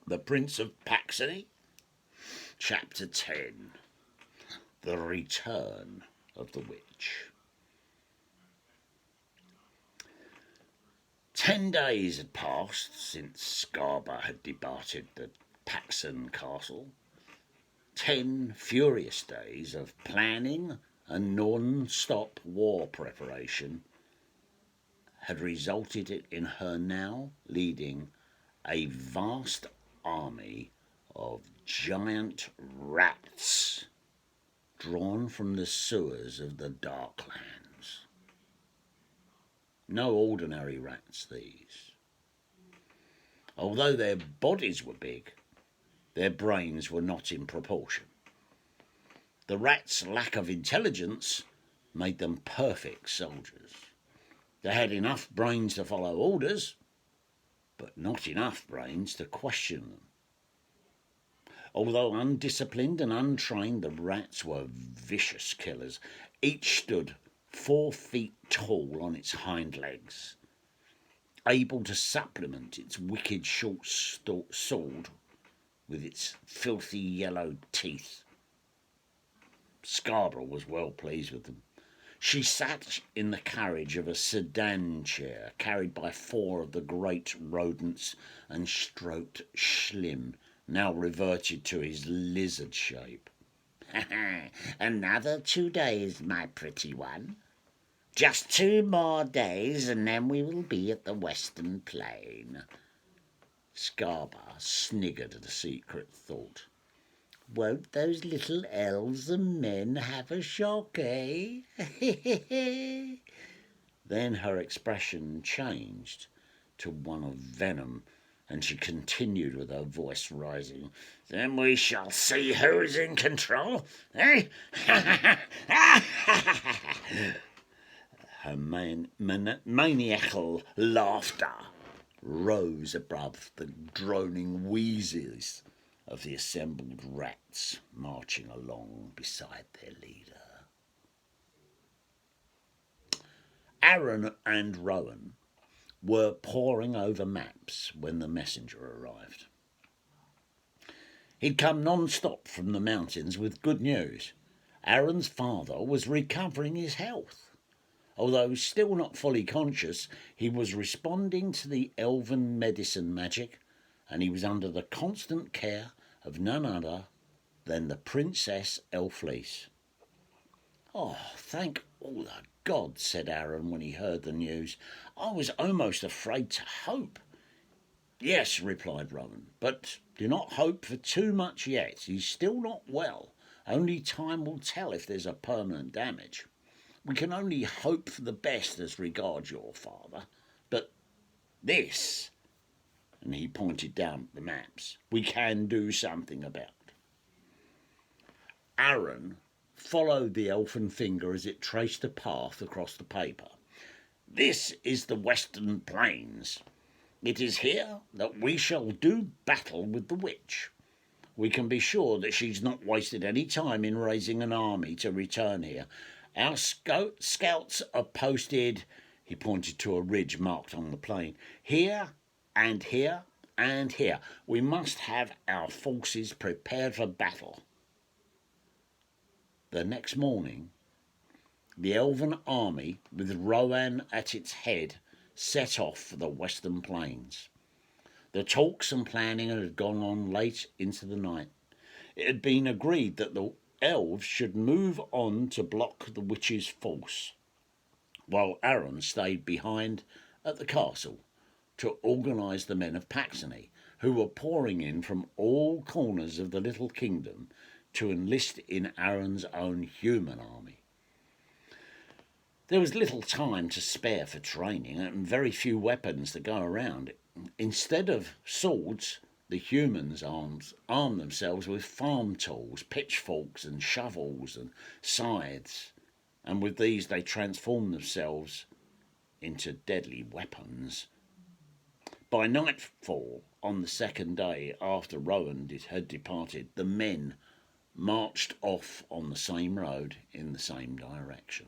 The Prince of Paxony, Chapter 10, The Return of the Witch. 10 days had passed since Scarba had departed the Paxon Castle. 10 furious days of planning and non-stop war preparation had resulted in her now leading a vast army of giant rats drawn from the sewers of the Darklands. No ordinary rats, these. Although their bodies were big, their brains were not in proportion. The rats' lack of intelligence made them perfect soldiers. They had enough brains to follow orders, but not enough brains to question them. Although undisciplined and untrained, the rats were vicious killers. Each stood 4 feet tall on its hind legs, able to supplement its wicked short sword with its filthy yellow teeth. Scarborough was well pleased with them. She sat in the carriage of a sedan chair carried by 4 of the great rodents and stroked Schlim, now reverted to his lizard shape. Another 2 days, my pretty one. Just 2 more days and then we will be at the Western Plain. Scarba sniggered at a secret thought. Won't those little elves and men have a shock, eh? Then her expression changed to one of venom, and she continued with her voice rising. Then we shall see who's in control, eh? Her maniacal laughter rose above the droning wheezes of the assembled rats marching along beside their leader. Aaron and Rowan were poring over maps when the messenger arrived. He'd come non-stop from the mountains with good news. Aaron's father was recovering his health. Although still not fully conscious, he was responding to the elven medicine magic, and he was under the constant care of none other than the Princess Elfleece. Oh, thank all the gods, said Aaron when he heard the news. I was almost afraid to hope. Yes, replied Rowan, but do not hope for too much yet. He's still not well. Only time will tell if there's a permanent damage. We can only hope for the best as regards your father. But this, and he pointed down at the maps, we can do something about. Aaron followed the elfin finger as it traced a path across the paper. This is the Western Plains. It is here that we shall do battle with the witch. We can be sure that she's not wasted any time in raising an army to return here. Our scouts are posted, he pointed to a ridge marked on the plain, here and here and here. We must have our forces prepared for battle. The next morning, the elven army, with Rowan at its head, set off for the Western Plains. The talks and planning had gone on late into the night. It had been agreed that the elves should move on to block the witch's force, while Aaron stayed behind at the castle to organise the men of Paxony, who were pouring in from all corners of the little kingdom to enlist in Aaron's own human army. There was little time to spare for training and very few weapons to go around. Instead of swords, the humans armed themselves with farm tools, pitchforks and shovels and scythes, and with these they transformed themselves into deadly weapons. By nightfall on the second day after Rowan had departed, the men marched off on the same road in the same direction.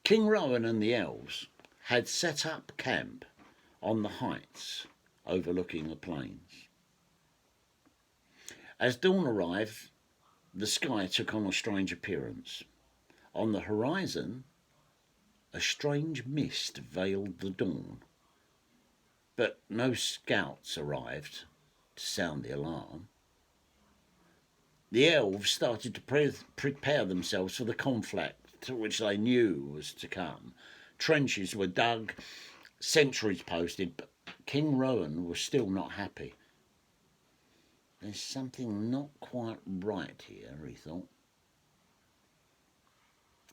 King Rowan and the elves had set up camp on the heights overlooking the plains. As dawn arrived, the sky took on a strange appearance. On the horizon, a strange mist veiled the dawn, but no scouts arrived to sound the alarm. The elves started to prepare themselves for the conflict which they knew was to come. Trenches were dug, sentries posted, but King Rowan was still not happy. There's something not quite right here, he thought.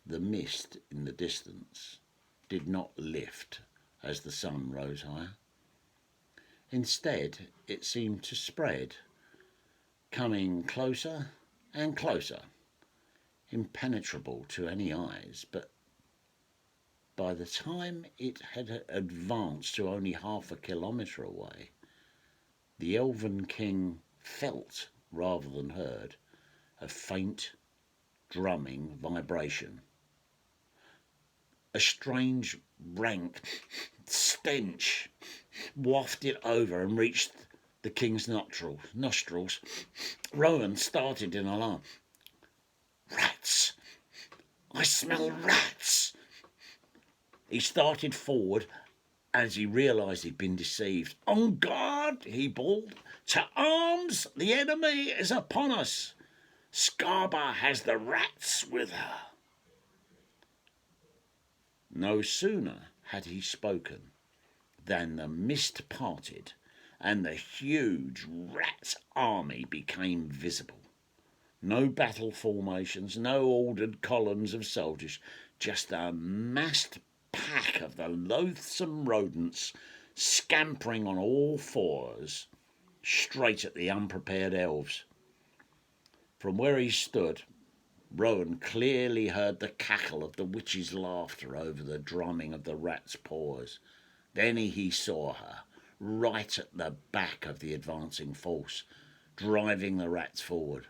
The mist in the distance did not lift as the sun rose higher. Instead, it seemed to spread, coming closer and closer, impenetrable to any eyes, but by the time it had advanced to only half a kilometre away, the Elven King felt, rather than heard, a faint drumming vibration. A strange, rank stench wafted over and reached the king's nostrils. Rowan started in alarm. Rats! I smell rats! He started forward as he realised he'd been deceived. On guard, he bawled. To arms! The enemy is upon us. Scarba has the rats with her. No sooner had he spoken than the mist parted and the huge rat army became visible. No battle formations, no ordered columns of soldiers, just a massed pack of the loathsome rodents scampering on all fours straight at the unprepared elves. From where he stood, Rowan clearly heard the cackle of the witch's laughter over the drumming of the rat's paws. Then he saw her, right at the back of the advancing force, driving the rats forward.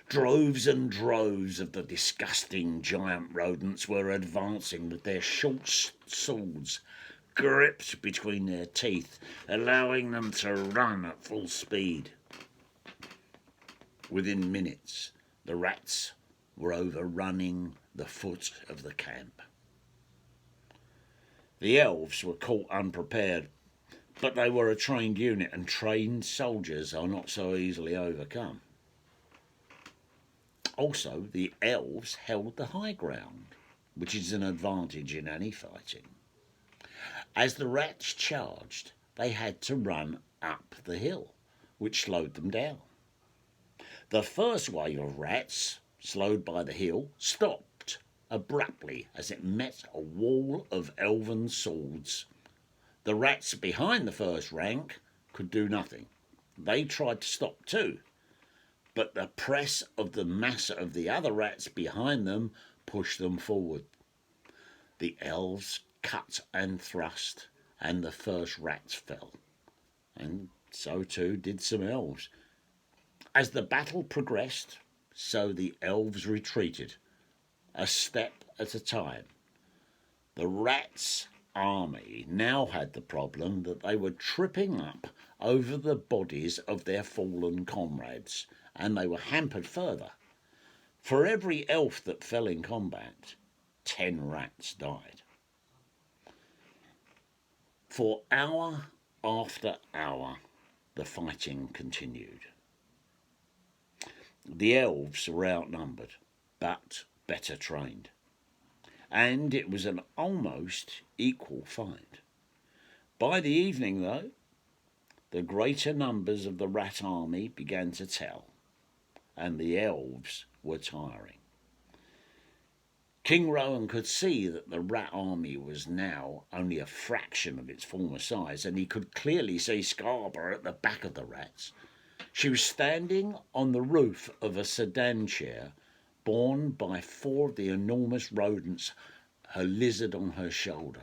Droves and droves of the disgusting giant rodents were advancing with their short swords gripped between their teeth, allowing them to run at full speed. Within minutes, the rats were overrunning the foot of the camp. The elves were caught unprepared, but they were a trained unit, and trained soldiers are not so easily overcome. Also, the elves held the high ground, which is an advantage in any fighting. As the rats charged, they had to run up the hill, which slowed them down. The first wave of rats, slowed by the hill, stopped abruptly as it met a wall of elven swords. The rats behind the first rank could do nothing. They tried to stop too, but the press of the mass of the other rats behind them pushed them forward. The elves cut and thrust, and the first rats fell, and so too did some elves. As the battle progressed, so the elves retreated, a step at a time. The rats' army now had the problem that they were tripping up over the bodies of their fallen comrades, and they were hampered further. For every elf that fell in combat, 10 rats died. For hour after hour, the fighting continued. The elves were outnumbered, but better trained, and it was an almost equal fight. By the evening, though, the greater numbers of the rat army began to tell, and the elves were tiring. King Rowan could see that the rat army was now only a fraction of its former size, and he could clearly see Scarba at the back of the rats. She was standing on the roof of a sedan chair, borne by 4 of the enormous rodents, her lizard on her shoulder.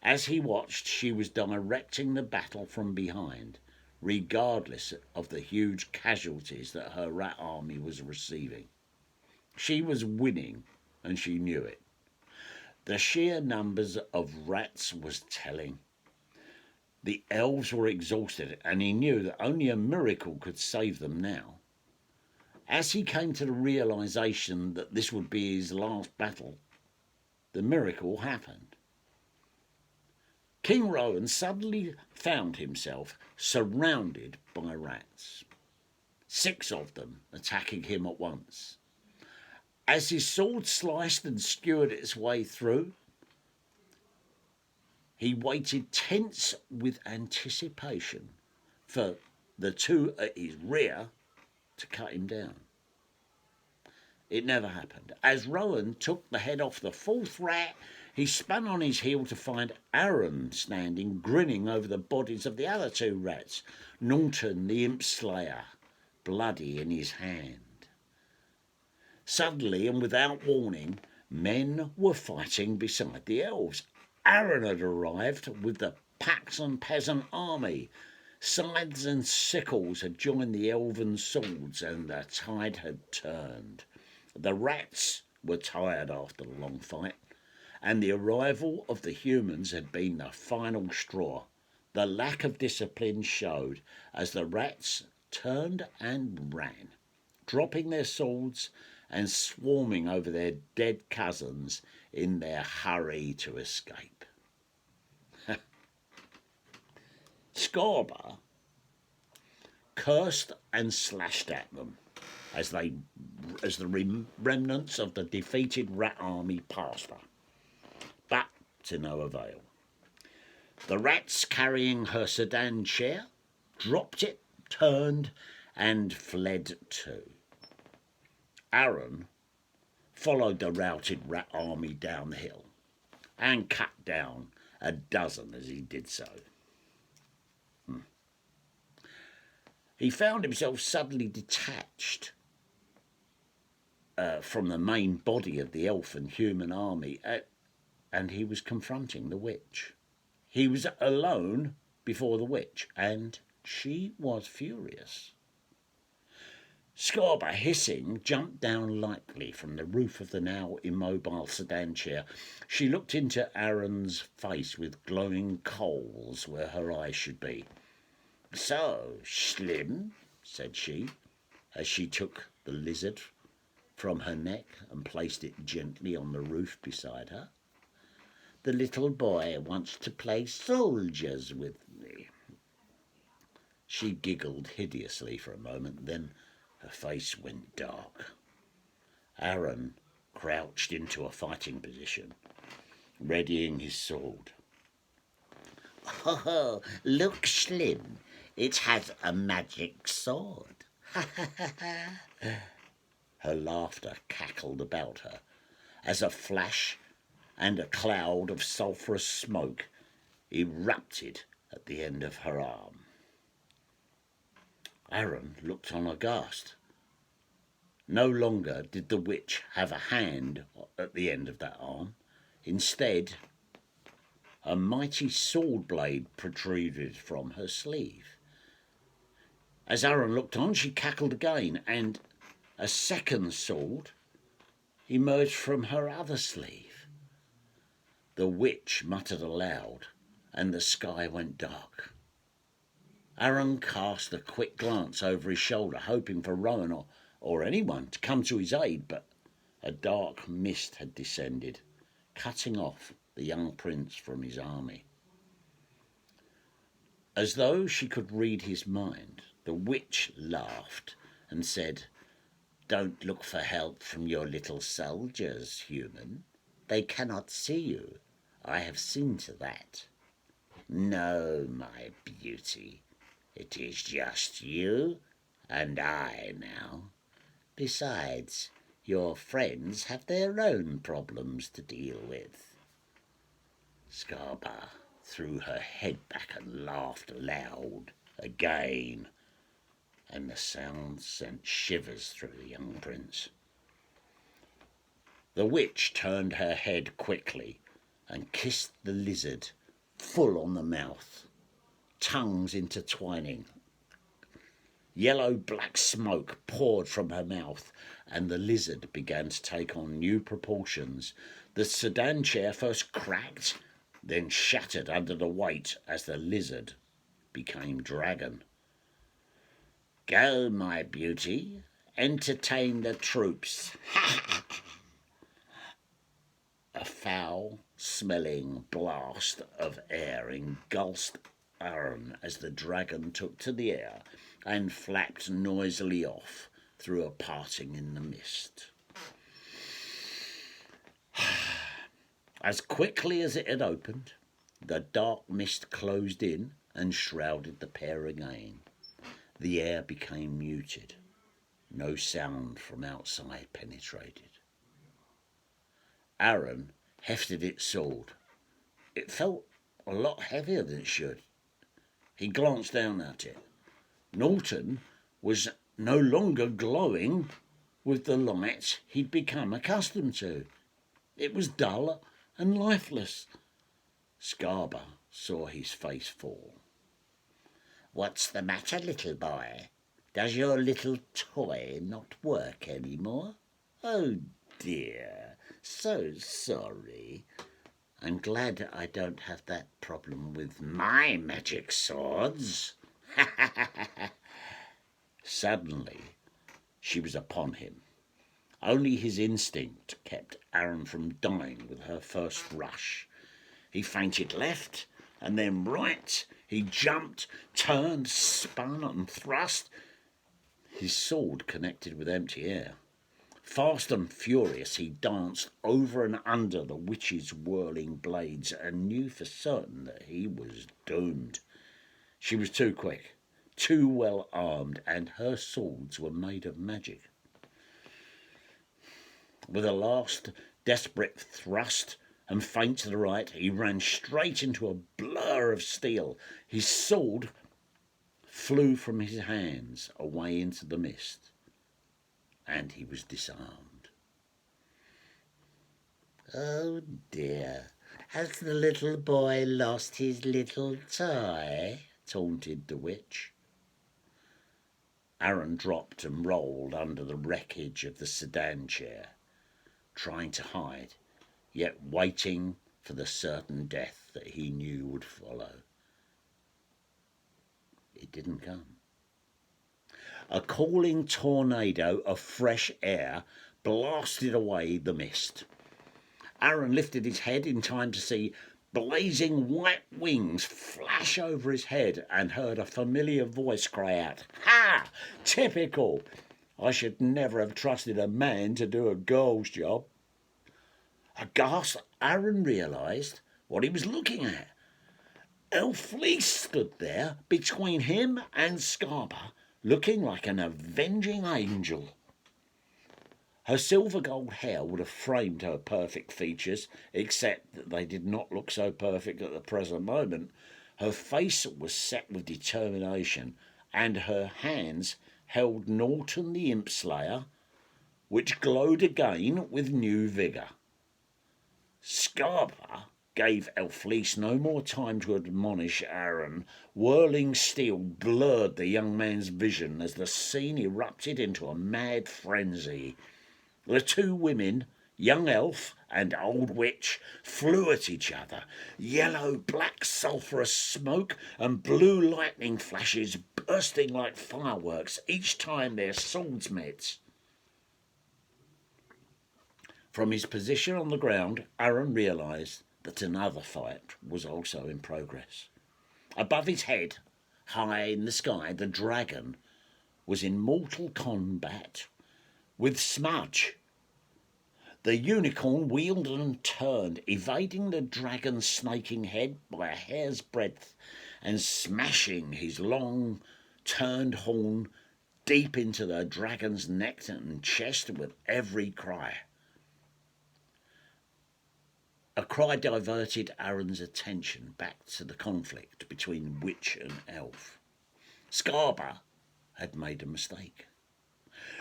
As he watched, she was directing the battle from behind, regardless of the huge casualties that her rat army was receiving. She was winning, and she knew it. The sheer numbers of rats was telling. The elves were exhausted, and he knew that only a miracle could save them now. As he came to the realization that this would be his last battle, the miracle happened. King Rowan suddenly found himself surrounded by rats, 6 of them attacking him at once. As his sword sliced and skewered its way through, he waited tense with anticipation for the 2 at his rear to cut him down. It never happened. As Rowan took the head off the 4th rat, he spun on his heel to find Aaron standing, grinning over the bodies of the other 2 rats, Norton the imp slayer, bloody in his hand. Suddenly, and without warning, men were fighting beside the elves. Aaron had arrived with the Paxon peasant army. Scythes and sickles had joined the elven swords, and the tide had turned. The rats were tired after the long fight, and the arrival of the humans had been the final straw. The lack of discipline showed as the rats turned and ran, dropping their swords and swarming over their dead cousins in their hurry to escape. Scarba cursed and slashed at them as the remnants of the defeated rat army passed her, but to no avail. The rats carrying her sedan chair dropped it, turned, and fled too. Aaron followed the routed rat army down the hill and cut down a dozen as he did so. He found himself suddenly detached from the main body of the elf and human army, and he was confronting the witch. He was alone before the witch, and she was furious. Scarba, hissing, jumped down lightly from the roof of the now immobile sedan chair. She looked into Aaron's face with glowing coals where her eyes should be. "So, Slim," said she, as she took the lizard from her neck and placed it gently on the roof beside her. "The little boy wants to play soldiers with me." She giggled hideously for a moment, then her face went dark. Aaron crouched into a fighting position, readying his sword. "Oh, look, Slim, it has a magic sword." Her laughter cackled about her as a flash and a cloud of sulphurous smoke erupted at the end of her arm. Aaron looked on aghast. No longer did the witch have a hand at the end of that arm. Instead, a mighty sword blade protruded from her sleeve. As Aaron looked on, she cackled again, and a second sword emerged from her other sleeve. The witch muttered aloud, and the sky went dark. Aaron cast a quick glance over his shoulder, hoping for Rowan or anyone to come to his aid, but a dark mist had descended, cutting off the young prince from his army. As though she could read his mind, the witch laughed and said, "Don't look for help from your little soldiers, human. They cannot see you. I have seen to that. No, my beauty. It is just you and I now. Besides, your friends have their own problems to deal with." Scarba threw her head back and laughed aloud again, and the sound sent shivers through the young prince. The witch turned her head quickly and kissed the lizard full on the mouth, tongues intertwining. Yellow-black smoke poured from her mouth, and the lizard began to take on new proportions. The sedan chair first cracked, then shattered under the weight as the lizard became dragon. "Go, my beauty, entertain the troops." A foul-smelling blast of air engulfed Aaron as the dragon took to the air and flapped noisily off through a parting in the mist. As quickly as it had opened, the dark mist closed in and shrouded the pair again. The air became muted. No sound from outside penetrated. Aaron hefted its sword. It felt a lot heavier than it should. He glanced down at it. Norton was no longer glowing with the light he'd become accustomed to. It was dull and lifeless. Scarber saw his face fall. "What's the matter, little boy? Does your little toy not work any more? Oh dear, so sorry. I'm glad I don't have that problem with my magic swords." Suddenly, she was upon him. Only his instinct kept Aaron from dying with her first rush. He feinted left and then right. He jumped, turned, spun and thrust. His sword connected with empty air. Fast and furious, he danced over and under the witch's whirling blades and knew for certain that he was doomed. She was too quick, too well armed, and her swords were made of magic. With a last desperate thrust and feint to the right, he ran straight into a blur of steel. His sword flew from his hands away into the mist, and he was disarmed. "Oh dear, has the little boy lost his little toy?" taunted the witch. Aaron dropped and rolled under the wreckage of the sedan chair, trying to hide, yet waiting for the certain death that he knew would follow. It didn't come. A calling tornado of fresh air blasted away the mist. Aaron lifted his head in time to see blazing white wings flash over his head and heard a familiar voice cry out, "Ha! Typical! I should never have trusted a man to do a girl's job." Aghast, Aaron realised what he was looking at. Elfleece stood there between him and Scarber, looking like an avenging angel. Her silver gold hair would have framed her perfect features, except that they did not look so perfect at the present moment. Her face was set with determination, and her hands held Norton the Imp Slayer, which glowed again with new vigour. Scarber gave Elfleece no more time to admonish Aaron. Whirling steel blurred the young man's vision as the scene erupted into a mad frenzy. The two women, young elf and old witch, flew at each other. Yellow-black sulphurous smoke and blue lightning flashes bursting like fireworks each time their swords met. From his position on the ground, Aaron realised that another fight was also in progress. Above his head, high in the sky, the dragon was in mortal combat with Smudge. The unicorn wheeled and turned, evading the dragon's snaking head by a hair's breadth and smashing his long turned horn deep into the dragon's neck and chest with every cry. A cry diverted Aaron's attention back to the conflict between witch and elf. Scarber had made a mistake.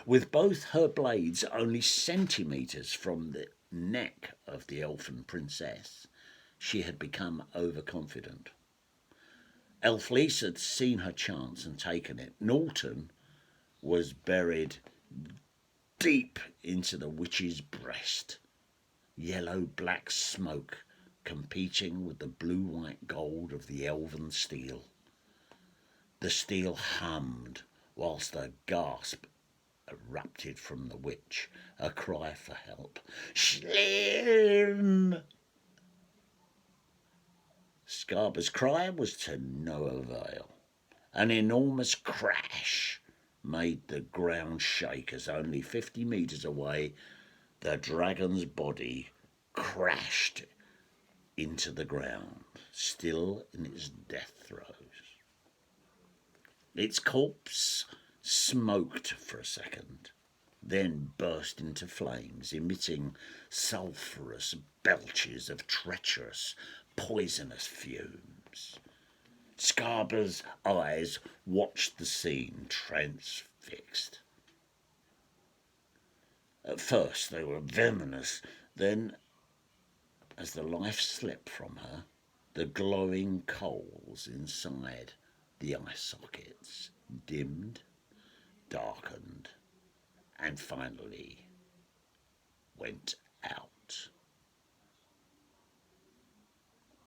With both her blades only centimetres from the neck of the elfin princess, she had become overconfident. Elfleece had seen her chance and taken it. Norton was buried deep into the witch's breast. Yellow-black smoke competing with the blue-white gold of the elven steel. The steel hummed whilst a gasp erupted from the witch, a cry for help. Slim! Scarber's cry was to no avail. An enormous crash made the ground shake as only 50 metres away the dragon's body crashed into the ground, still in its death throes. Its corpse smoked for a second, then burst into flames, emitting sulphurous belches of treacherous, poisonous fumes. Scarber's eyes watched the scene, transfixed. At first they were venomous, then, as the life slipped from her, the glowing coals inside the eye sockets dimmed, darkened, and finally went